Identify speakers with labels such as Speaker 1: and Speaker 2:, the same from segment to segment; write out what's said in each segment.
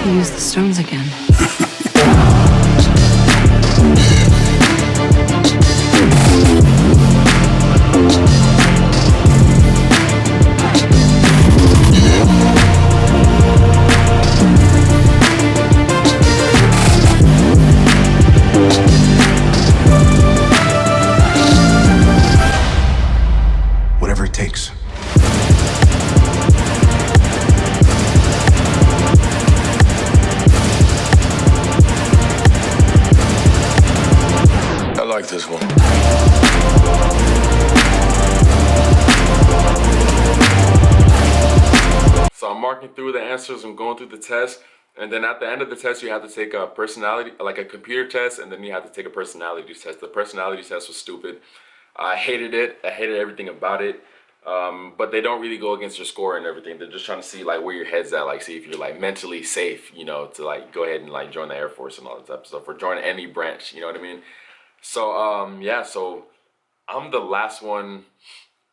Speaker 1: Use the stones again.
Speaker 2: Whatever it takes.
Speaker 3: I like this one.
Speaker 4: So I'm marking through the answers, I'm going through the test, and then at the end of the test you have to take a personality, like a computer test, and then you have to take a personality test. The personality test was stupid. I hated it. I hated everything about it. But they don't really go against your score and everything. They're just trying to see like where your head's at, like see if you're like mentally safe, you know, to like go ahead and like join the Air Force and all that type of stuff, or join any branch, you know what I mean? So yeah, so I'm the last one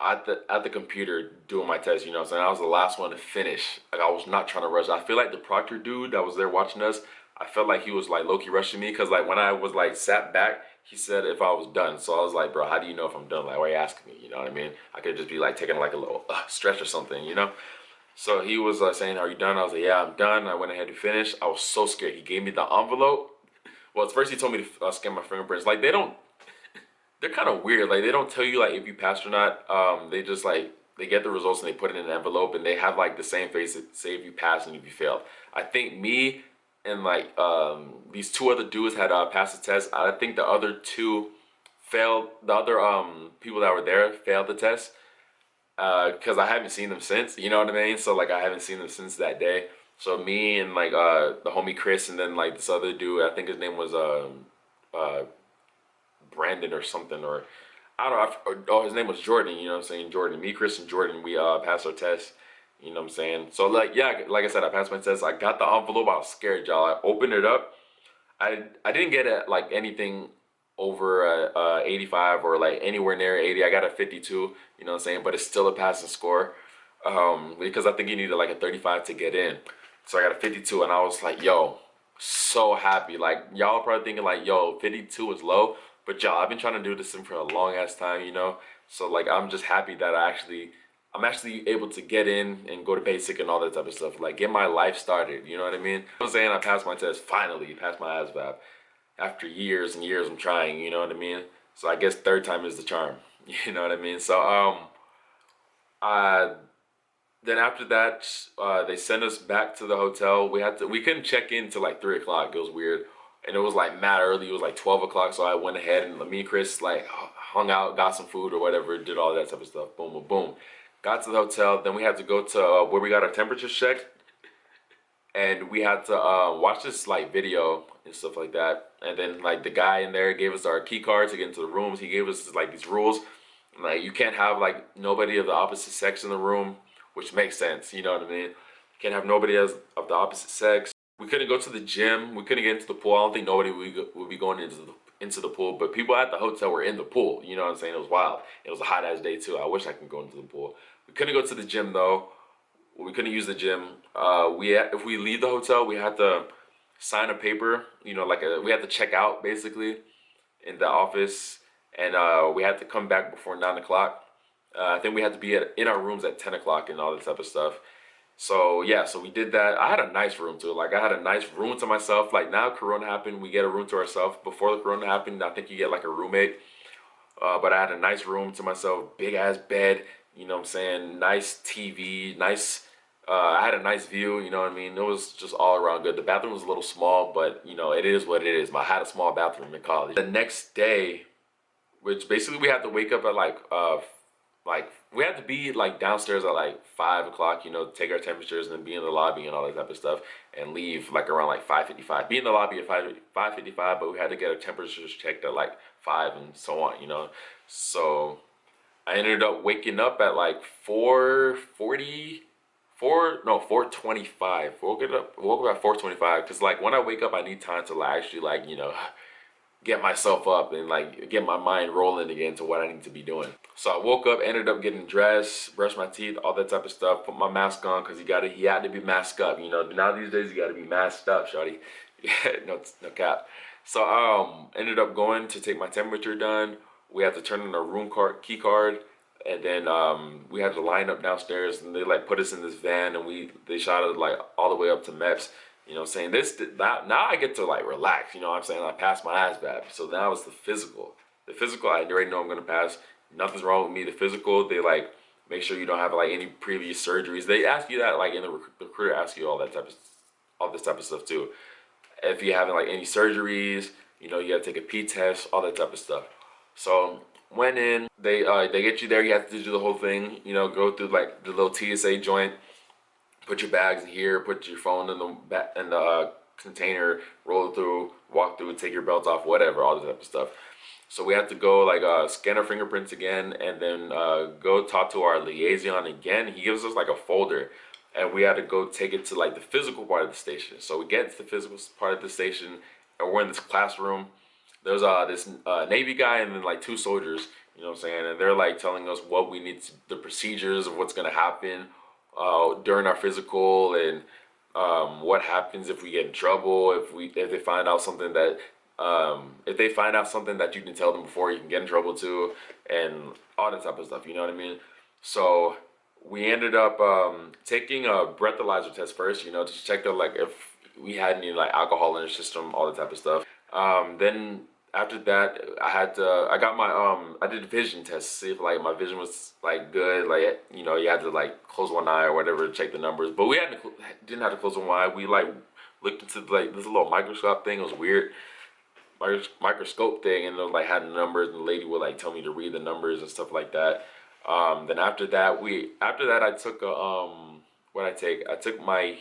Speaker 4: at the computer doing my test, you know what I'm saying? I was the last one to finish. Like I was not trying to rush. I feel like the proctor dude that was there watching us, I felt like he was like low-key rushing me, because like when I was like sat back, he said if I was done. So I was like, bro, how do you know if I'm done? Like, why are you asking me? You know what I mean? I could just be like taking like a little stretch or something, you know? So he was saying, are you done? I was like, yeah, I'm done. I went ahead and finished. I was so scared. He gave me the envelope. Well, at first he told me to scan my fingerprints. Like they're kind of weird. Like they don't tell you like if you passed or not. They just like, they get the results and they put it in an envelope, and they have like the same face that say if you pass and if you failed. I think me and like these two other dudes had passed the test. I think the other two failed. The other people that were there failed the test, because I haven't seen them since. You know what I mean? So like I haven't seen them since that day. So me and like the homie Chris, and then like this other dude, I think his name was Brandon or something, or I don't know. Oh, his name was Jordan. You know what I'm saying? Jordan. Me, Chris, and Jordan. We passed our test. You know what I'm saying? So like yeah, like I said, I passed my test. I got the envelope. I was scared, y'all. I opened it up. I didn't get it like anything over 85 or like anywhere near 80. I got a 52. You know what I'm saying? But it's still a passing score, because I think you needed like a 35 to get in. So I got a 52, and I was like, yo, so happy. Like y'all probably thinking like, yo, 52 is low, but y'all, I've been trying to do this thing for a long ass time, you know. So like I'm just happy that I'm actually able to get in and go to basic and all that type of stuff. Like get my life started, you know what I mean? I'm saying I passed my test, finally passed my ASVAB. After years and years I'm trying, you know what I mean? So I guess third time is the charm, you know what I mean? So uh then after that, they sent us back to the hotel. We couldn't check in till like 3 o'clock. It was weird. And it was like mad early. It was like 12 o'clock. So I went ahead and me and Chris like hung out, got some food or whatever, did all that type of stuff. Boom, boom, boom. Got to the hotel. Then we had to go to where we got our temperatures checked. And we had to watch this like video and stuff like that. And then like the guy in there gave us our key cards to get into the rooms. He gave us like these rules. Like you can't have like nobody of the opposite sex in the room, which makes sense, you know what I mean? You can't have nobody of the opposite sex. We couldn't go to the gym. We couldn't get into the pool. I don't think nobody would be going into the pool, but people at the hotel were in the pool. You know what I'm saying? It was wild. It was a hot ass day too. I wish I could go into the pool. We couldn't go to the gym though. We couldn't use the gym. If we leave the hotel, we had to sign a paper. You know, like we had to check out basically in the office, and we had to come back before 9 o'clock. I think we had to be in our rooms at 10 o'clock and all that type of stuff. So yeah, so we did that. I had a nice room too. Like I had a nice room to myself. Like now Corona happened, we get a room to ourselves. Before the Corona happened, I think you get like a roommate. But I had a nice room to myself, big ass bed, you know what I'm saying? Nice TV, nice, I had a nice view, you know what I mean? It was just all around good. The bathroom was a little small, but you know, it is what it is. I had a small bathroom in college. The next day, which basically we had to wake up at like we had to be like downstairs at like 5 o'clock, you know, take our temperatures and then be in the lobby and all that type of stuff, and leave like around like 5:55. Be in the lobby at 5:55, but we had to get our temperatures checked at like 5 and so on, you know. So I ended up waking up at like 4:40, 4:25. Woke up at 4:25, because like when I wake up I need time to like actually like, you know, get myself up and like get my mind rolling again to what I need to be doing. So I woke up, ended up getting dressed, brushed my teeth, all that type of stuff, put my mask on because he had to be masked up. You know, now these days you got to be masked up, shawty. No cap. So ended up going to take my temperature done. We had to turn in a key card, and then we had to line up downstairs, and they like put us in this van, and they shot us like all the way up to Meps. You know what I'm saying? Now I get to like relax, you know what I'm saying? I passed my ASVAB. So now it's the physical. The physical I already know I'm gonna pass. Nothing's wrong with me. The physical, they like make sure you don't have like any previous surgeries. They ask you that like in the recruiter asks you all this type of stuff too. If you haven't like any surgeries, you know, you gotta take a P test, all that type of stuff. So went in, they get you there, you have to do the whole thing, you know, go through like the little TSA joint. Put your bags in here, put your phone in the container, roll through, walk through, take your belt off, whatever, all this type of stuff. So we had to go like scan our fingerprints again, and then go talk to our liaison again. He gives us like a folder, and we had to go take it to like the physical part of the station. So we get to the physical part of the station, and we're in this classroom. There's this Navy guy and then like two soldiers, you know what I'm saying, and they're like telling us what we need the procedures of what's gonna happen during our physical, and what happens if we get in trouble, if they find out something that you didn't tell them before, you can get in trouble too, and all that type of stuff. You know what I mean? So we ended up taking a breathalyzer test first, you know, to check out like if we had any like alcohol in the system, all that type of stuff. Then after that, I did a vision test to see if like my vision was like good, like, you know, you had to like close one eye or whatever to check the numbers, but didn't have to close one eye. We like looked into like this little microscope thing. It was weird, microscope thing, and it was like had the numbers, and the lady would like tell me to read the numbers and stuff like that. Then after that I took I took my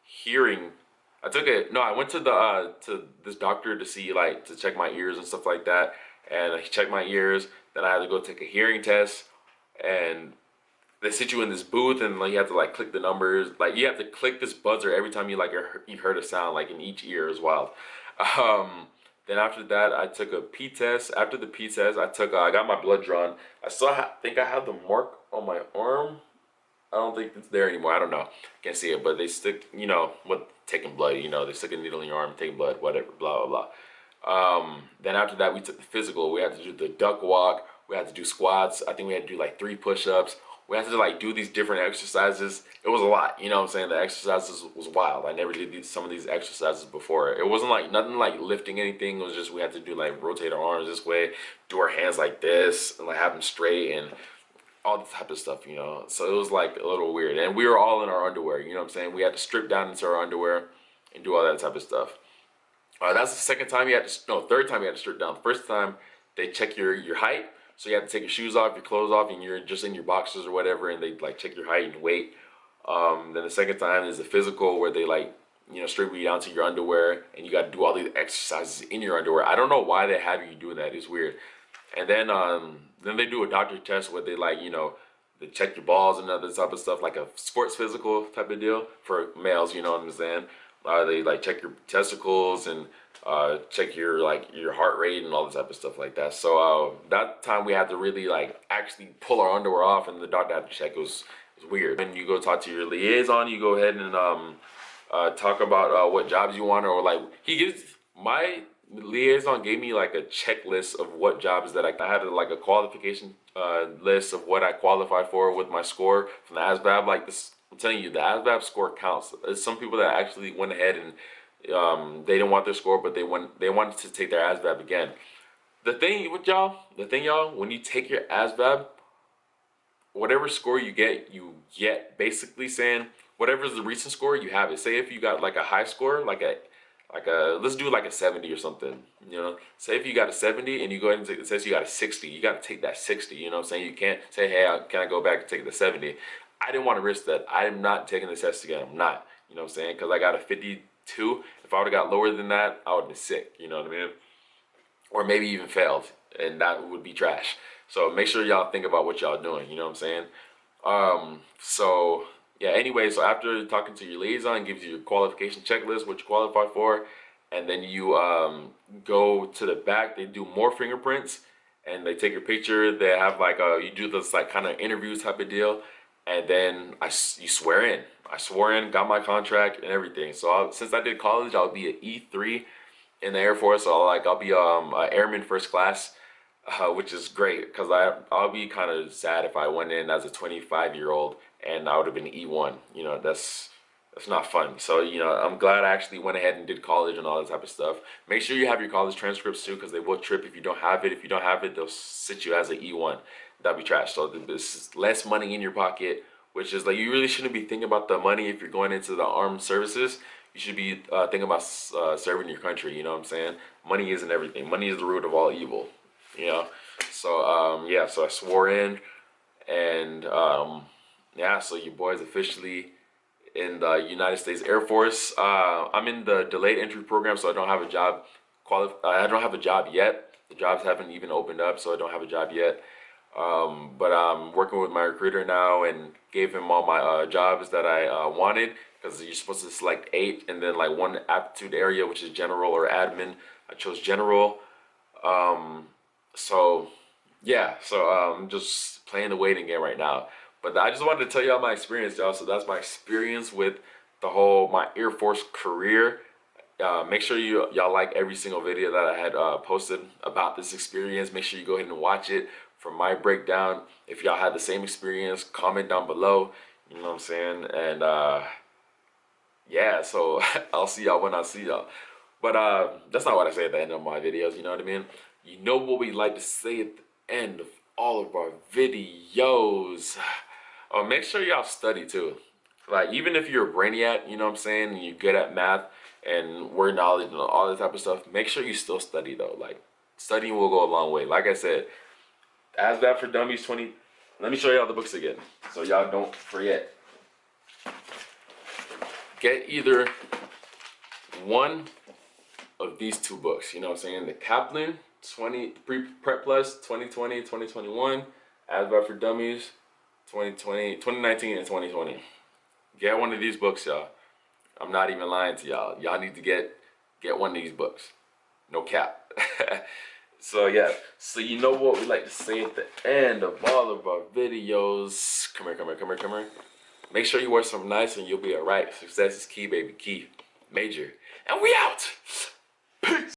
Speaker 4: hearing. I went to the to this doctor to see like to check my ears and stuff like that, and he checked my ears. Then I had to go take a hearing test, and they sit you in this booth, and like you have to like click the numbers. Like you have to click this buzzer every time you heard a sound, like in each ear as well. Then after that I took a P test. After the P test I got my blood drawn. I still think I have the mark on my arm. I don't think it's there anymore. I don't know. Can't see it, but they stick, you know, with taking blood, you know, they stick a needle in your arm, take blood, whatever, blah, blah, blah. Then after that, we took the physical. We had to do the duck walk. We had to do squats. I think we had to do like 3 push-ups. We had to like do these different exercises. It was a lot, you know what I'm saying? The exercises was wild. I never did some of these exercises before. It wasn't like nothing like lifting anything. It was just we had to do like rotate our arms this way, do our hands like this, and like have them straight, and all the type of stuff, you know. So it was like a little weird, and we were all in our underwear, you know what I'm saying? We had to strip down into our underwear and do all that type of stuff. That's the second time third time you had to strip down. The first time they check your height, so you have to take your shoes off, your clothes off, and you're just in your boxers or whatever, and they like check your height and weight. Then the second time is the physical, where they like, you know, strip you down to your underwear, and you got to do all these exercises in your underwear. I don't know why they have you doing that. It's weird. And then they do a doctor test where they like, you know, they check your balls and other type of stuff, like a sports physical type of deal for males, you know what I'm saying? They like check your testicles and check your like your heart rate and all this type of stuff like that. So that time we had to really like actually pull our underwear off, and the doctor had to check. It was weird. When you go talk to your liaison, you go ahead and talk about what jobs you want, or like my liaison gave me like a checklist of what jobs that I had like a qualification list of what I qualified for with my score from the ASVAB. Like this, I'm telling you, the ASVAB score counts. There's some people that actually went ahead and they didn't want their score, but they wanted to take their ASVAB again. The thing, y'all, when you take your ASVAB, whatever score you get basically saying whatever's the recent score, you have it. Say if you got like a high score, like a let's do like a 70 or something, you know. Say if you got a 70 and you go ahead and take the test, you got a 60, you got to take that 60, you know what I'm saying? You can't say, hey, can I go back and take the 70? I didn't want to risk that. I'm not taking the test again. I'm not, you know what I'm saying? Because I got a 52. If I would have got lower than that, I would have been sick, you know what I mean? Or maybe even failed, and that would be trash. So make sure y'all think about what y'all doing, you know what I'm saying? So yeah, anyway, so after talking to your liaison, gives you your qualification checklist, what you qualify for, and then you go to the back. They do more fingerprints, and they take your picture. They have like you do this like kind of interview type of deal, and then you swear in. I swore in, got my contract and everything. So since I did college, I'll be an E3 in the Air Force. So I'll be a airman first class, which is great because I'll be kind of sad if I went in as a 25-year-old and I would have been E1. You know, that's not fun. So, you know, I'm glad I actually went ahead and did college and all that type of stuff. Make sure you have your college transcripts too, because they will trip if you don't have it. If you don't have it, they'll sit you as an E1. That'd be trash. So this is less money in your pocket, which is like, you really shouldn't be thinking about the money if you're going into the armed services. You should be thinking about serving your country. You know what I'm saying? Money isn't everything. Money is the root of all evil. You know? So, yeah, so I swore in, and yeah, so your boy's officially in the United States Air Force. I'm in the delayed entry program, so I don't have a job. I don't have a job yet. The jobs haven't even opened up, so I don't have a job yet. But I'm working with my recruiter now and gave him all my jobs that I wanted, because you're supposed to select 8 and then like one aptitude area, which is general or admin. I chose general. So yeah, so I'm just playing the waiting game right now. But I just wanted to tell y'all my experience, y'all. So that's my experience with my Air Force career. Make sure y'all like every single video that I had posted about this experience. Make sure you go ahead and watch it for my breakdown. If y'all had the same experience, comment down below. You know what I'm saying? And yeah, so I'll see y'all when I see y'all. But that's not what I say at the end of my videos. You know what I mean? You know what we like to say at the end of all of our videos. Oh, make sure y'all study too. Like, even if you're a brainiac, you know what I'm saying, and you're good at math and word knowledge and all that type of stuff, make sure you still study though. Like, studying will go a long way. Like I said, As Bad for Dummies 20. Let me show y'all the books again, so y'all don't forget. Get either one of these 2 books. You know what I'm saying? The Kaplan Prep Plus 2020, 2021, As Bad for Dummies 2020, 2019, and 2020. Get one of these books, y'all. I'm not even lying to y'all. Y'all need to get one of these books. No cap. So yeah, so you know what we like to say at the end of all of our videos. Come here, come here, come here, come here. Make sure you wear something nice and you'll be alright. Success is key, baby, key. Major. And we out! Peace!